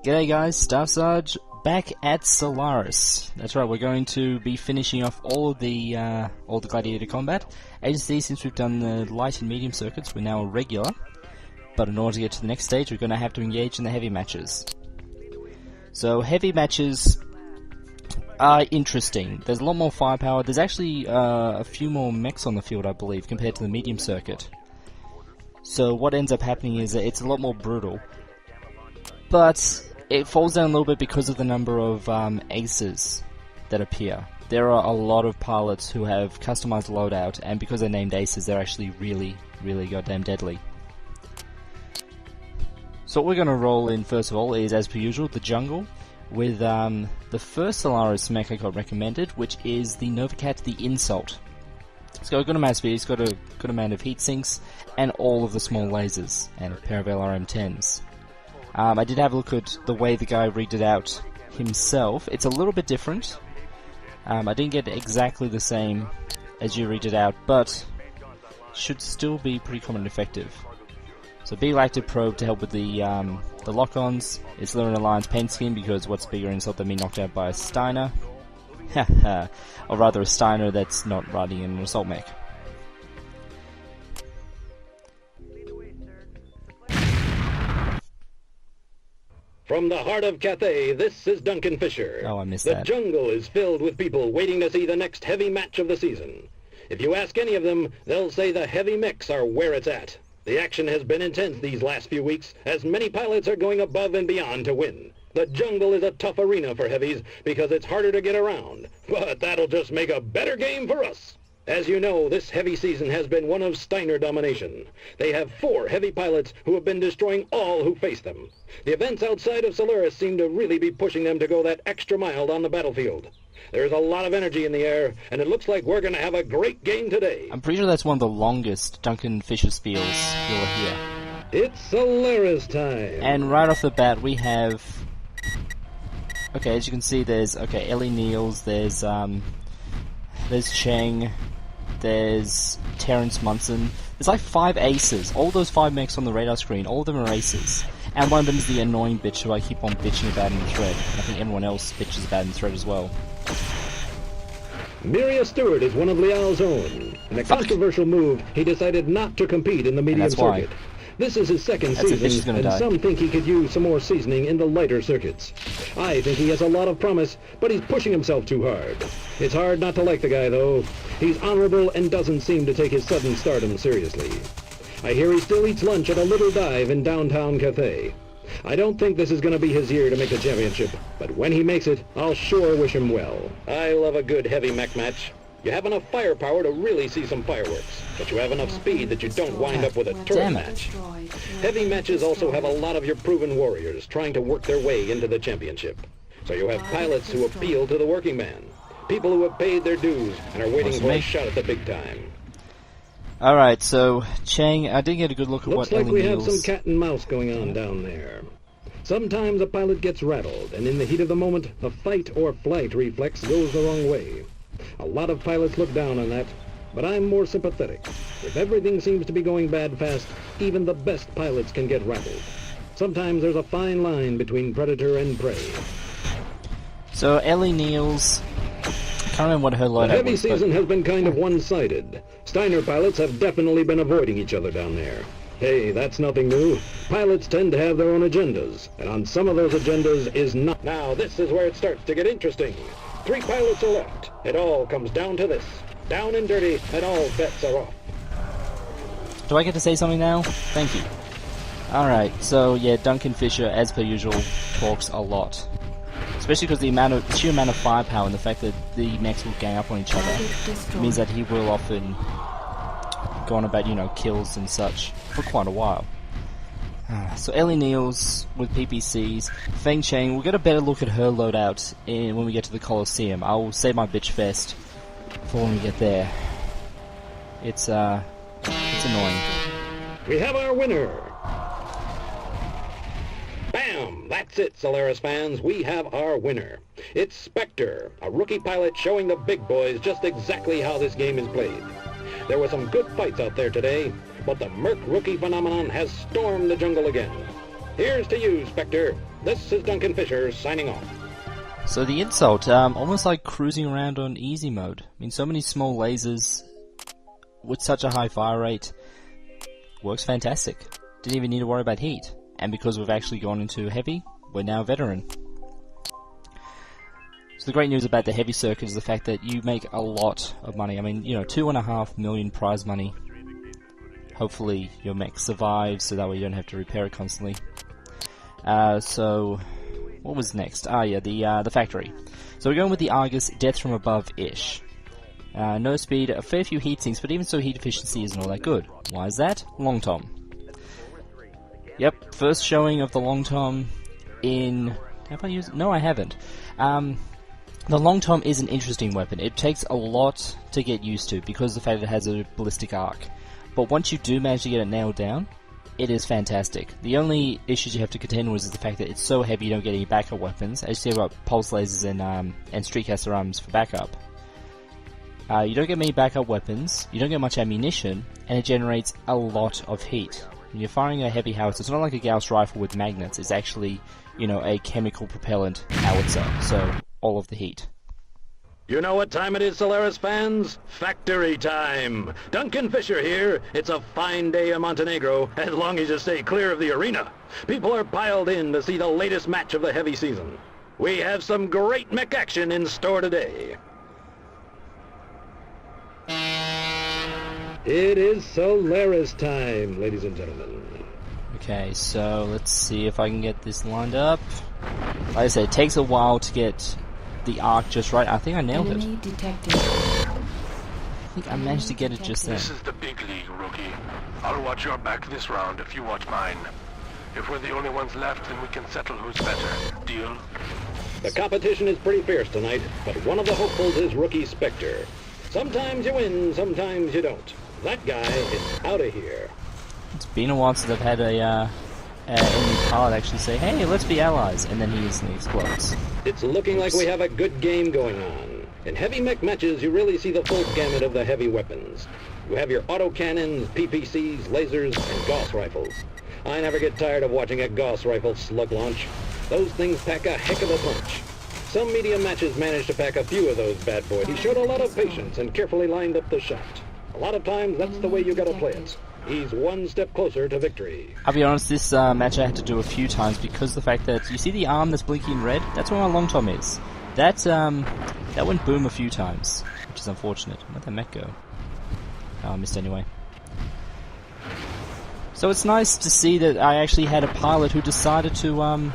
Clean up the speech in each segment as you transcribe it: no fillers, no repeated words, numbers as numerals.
G'day guys, Staff Sarge back at Solaris. That's right, we're going to be finishing off all the gladiator combat. As you see, since we've done the light and medium circuits, we're now a regular. But in order to get to the next stage, we're going to have to engage in the heavy matches. So heavy matches are interesting. There's a lot more firepower. There's actually a few more mechs on the field, I believe, compared to the medium circuit. So what ends up happening is that it's a lot more brutal. But it falls down a little bit because of the number of aces that appear. There are a lot of pilots who have customized loadout, and because they're named aces, they're actually really, really goddamn deadly. So what we're going to roll in first of all is, as per usual, the jungle with the first Solaris mech I got recommended, which is the Novacat, the Insult. It's got a good amount of speed, it's got a good amount of heat sinks, and all of the small lasers, and a pair of LRM-10s. I did have a look at the way the guy rigged it out himself. It's a little bit different. I didn't get exactly the same as you rigged it out, but should still be pretty common and effective. So Beagle Active Probe to help with the lock-ons. It's Lunar Alliance paint scheme because what's bigger insult than me knocked out by a Steiner? Haha, or rather a Steiner that's not riding in an assault mech. From the heart of Cathay, this is Duncan Fisher. Oh, I missed that. The jungle is filled with people waiting to see the next heavy match of the season. If you ask any of them, they'll say the heavy mechs are where it's at. The action has been intense these last few weeks, as many pilots are going above and beyond to win. The jungle is a tough arena for heavies because it's harder to get around, but that'll just make a better game for us. As you know, this heavy season has been one of Steiner domination. They have 4 heavy pilots who have been destroying all who face them. The events outside of Solaris seem to really be pushing them to go that extra mile on the battlefield. There's a lot of energy in the air, and it looks like we're going to have a great game today. I'm pretty sure that's one of the longest Duncan Fisher spiels you'll hear. It's Solaris time! And right off the bat, we have... Okay, as you can see, there's... Okay, Ellie Neals, there's Cheng, there's Terrence Munson. There's like 5 aces. All those 5 mechs on the radar screen, all of them are aces. And one of them is the annoying bitch who I keep on bitching about in the thread. And I think everyone else bitches about in the thread as well. Miria Stewart is one of Liao's own. In a controversial move, he decided not to compete in the medium circuit. This is his second season, and some think he could use some more seasoning in the lighter circuits. I think he has a lot of promise, but he's pushing himself too hard. It's hard not to like the guy, though. He's honorable and doesn't seem to take his sudden stardom seriously. I hear he still eats lunch at a little dive in downtown Cathay. I don't think this is going to be his year to make the championship, but when he makes it, I'll sure wish him well. I love a good heavy mech match. You have enough firepower to really see some fireworks, but you have enough speed that you don't wind up with a turret match. Heavy matches also have a lot of your proven warriors trying to work their way into the championship. So you have pilots who appeal to the working man, people who have paid their dues and are waiting for a shot at the big time. Alright, so Cheng, I did get a good look at what Ellie Looks like we Neals... have some cat and mouse going on down there. Sometimes a pilot gets rattled, and in the heat of the moment, the fight or flight reflex goes the wrong way. A lot of pilots look down on that, but I'm more sympathetic. If everything seems to be going bad fast, even the best pilots can get rattled. Sometimes there's a fine line between predator and prey. So Ellie Neals... I can't remember what her loadout was. The heavy season has been kind of one-sided. Steiner pilots have definitely been avoiding each other down there. Hey, that's nothing new. Pilots tend to have their own agendas, and on some of those agendas is not... Now, this is where it starts to get interesting. 3 pilots are left. It all comes down to this. Down and dirty, and all bets are off. Do I get to say something now? Thank you. Alright, so yeah, Duncan Fisher, as per usual, talks a lot. Especially because the sheer amount of firepower and the fact that the mechs will gang up on each other means that he will often go on about, you know, kills and such for quite a while. So Ellie Neals with PPCs, Feng Cheng, we'll get a better look at her loadout when we get to the Colosseum. I'll save my bitch fest for when we get there. It's annoying. We have our winner! Bam! That's it, Solaris fans. We have our winner. It's Spectre, a rookie pilot showing the big boys just exactly how this game is played. There were some good fights out there today, but the Merc rookie phenomenon has stormed the jungle again. Here's to you, Spectre. This is Duncan Fisher signing off. So the insult, almost like cruising around on easy mode. I mean, so many small lasers with such a high fire rate works fantastic. Didn't even need to worry about heat. And because we've actually gone into heavy, we're now veteran. So the great news about the heavy circuit is the fact that you make a lot of money. I mean, you know, 2.5 million prize money. Hopefully your mech survives, so that way you don't have to repair it constantly. So what was next? Yeah, the factory. So we're going with the Argus Death from Above-ish. No speed, a fair few heat sinks, but even so heat efficiency isn't all that good. Why is that? Long Tom. Yep, first showing of the Long Tom in... Have I used it? No, I haven't. The Long Tom is an interesting weapon. It takes a lot to get used to because of the fact that it has a ballistic arc. But once you do manage to get it nailed down, it is fantastic. The only issues you have to contend with is the fact that it's so heavy you don't get any backup weapons. As you see, I've got pulse lasers and streetcaster arms for backup. You don't get many backup weapons, you don't get much ammunition, and it generates a lot of heat. When you're firing a heavy howitzer, it's not like a Gauss rifle with magnets, it's actually, you know, a chemical propellant howitzer, so all of the heat. You know what time it is, Solaris fans? Factory time! Duncan Fisher here. It's a fine day in Montenegro, as long as you stay clear of the arena. People are piled in to see the latest match of the heavy season. We have some great mech action in store today. It is Solaris time, ladies and gentlemen. Okay, so let's see if I can get this lined up. Like I said, it takes a while to get the arc just right. I think I nailed it. I think I managed to get it just then. This is the big league, rookie. I'll watch your back this round if you watch mine. If we're the only ones left, then we can settle who's better. Deal? The competition is pretty fierce tonight, but one of the hopefuls is Rookie Spectre. Sometimes you win, sometimes you don't. That guy is out of here. It's been a while since I've had a enemy pilot actually say, "Hey, let's be allies," and then he instantly explodes. It's looking like we have a good game going on. In heavy mech matches, you really see the full gamut of the heavy weapons. You have your autocannons, PPCs, lasers, and Gauss rifles. I never get tired of watching a Gauss rifle slug launch. Those things pack a heck of a punch. Some medium matches managed to pack a few of those bad boys. He showed a lot of patience and carefully lined up the shot. A lot of times, that's the way you gotta play it. He's one step closer to victory. I'll be honest, this match I had to do a few times because of the fact that, you see the arm that's blinking red? That's where my Long Tom is. That went boom a few times, which is unfortunate. Where'd that mech go? Oh, I missed anyway. So it's nice to see that I actually had a pilot who decided to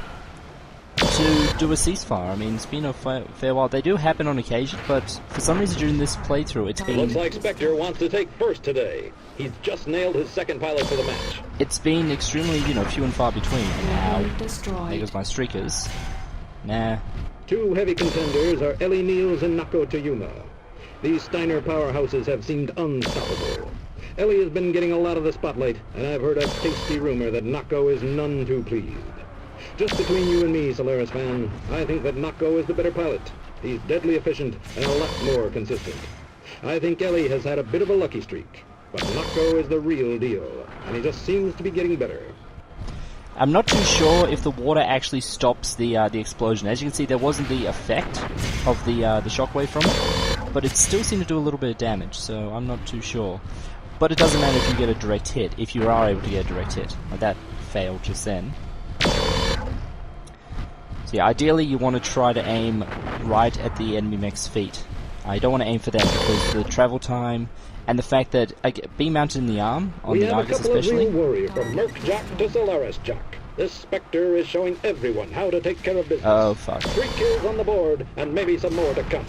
do a ceasefire. I mean, it's been a fair while. They do happen on occasion, but for some reason during this playthrough, it's been... Looks like Spectre wants to take first today. He's just nailed his second pilot for the match. It's been extremely, you know, few and far between. Now, there goes my streakers. Nah. Two heavy contenders are Ellie Niels and Nako Toyuma. These Steiner powerhouses have seemed unstoppable. Ellie has been getting a lot of the spotlight, and I've heard a tasty rumor that Nako is none too pleased. Just between you and me, Solaris fan, I think that Nako is the better pilot. He's deadly efficient and a lot more consistent. I think Ellie has had a bit of a lucky streak, but Nako is the real deal, and he just seems to be getting better. I'm not too sure if the water actually stops the explosion. As you can see, there wasn't the effect of the shockwave from it, but it still seemed to do a little bit of damage, so I'm not too sure. But it doesn't matter if you get a direct hit, if you are able to get a direct hit. Like that failed just then. So yeah, ideally you want to try to aim right at the enemy mech's feet. You don't want to aim for that because the travel time and the fact that being mounted in the arm, on the Argus especially... We have a couple of real warrior from Merc Jock to Solaris Jock. This Spectre is showing everyone how to take care of business. Oh fuck. 3 kills on the board, and maybe some more to come.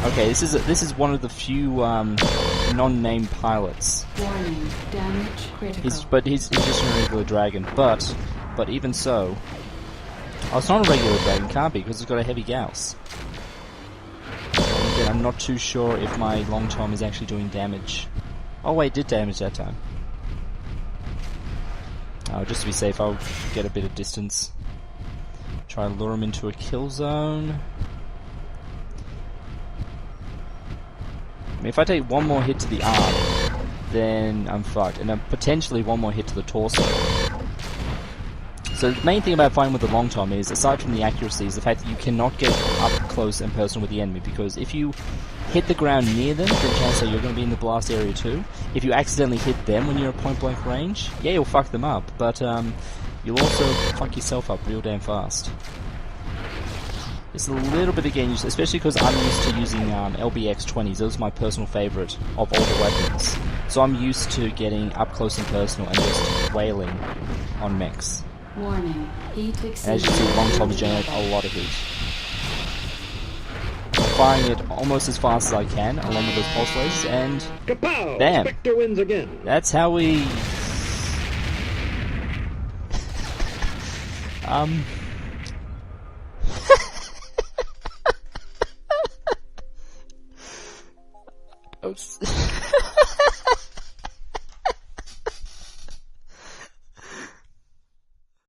Okay, this is one of the few non-named pilots. Warning, damage critical. But he's just a regular dragon. But even so... Oh, it's not a regular dragon, can't be, because it's got a heavy Gauss. And again, I'm not too sure if my Long Tom is actually doing damage. Oh wait, it did damage that time. Just to be safe, I'll get a bit of distance. Try to lure him into a kill zone. I mean, if I take one more hit to the arm, then I'm fucked. And then potentially one more hit to the torso. So the main thing about fighting with the long tom is, aside from the accuracy, is the fact that you cannot get up close and personal with the enemy, because if you hit the ground near them, then chances are you're going to be in the blast area too. If you accidentally hit them when you're at point blank range, yeah, you'll fuck them up, but you'll also fuck yourself up real damn fast. It's a little bit of getting used to, especially because I'm used to using LBX-20s. Those are my personal favourite of all the weapons. So I'm used to getting up close and personal and just wailing on mechs. Warning. Heat and as you see, long toms generate a lot of heat. I'm firing it almost as fast as I can, along with those pulse lasers, and Kapow! bam! Spectre wins again. That's how we...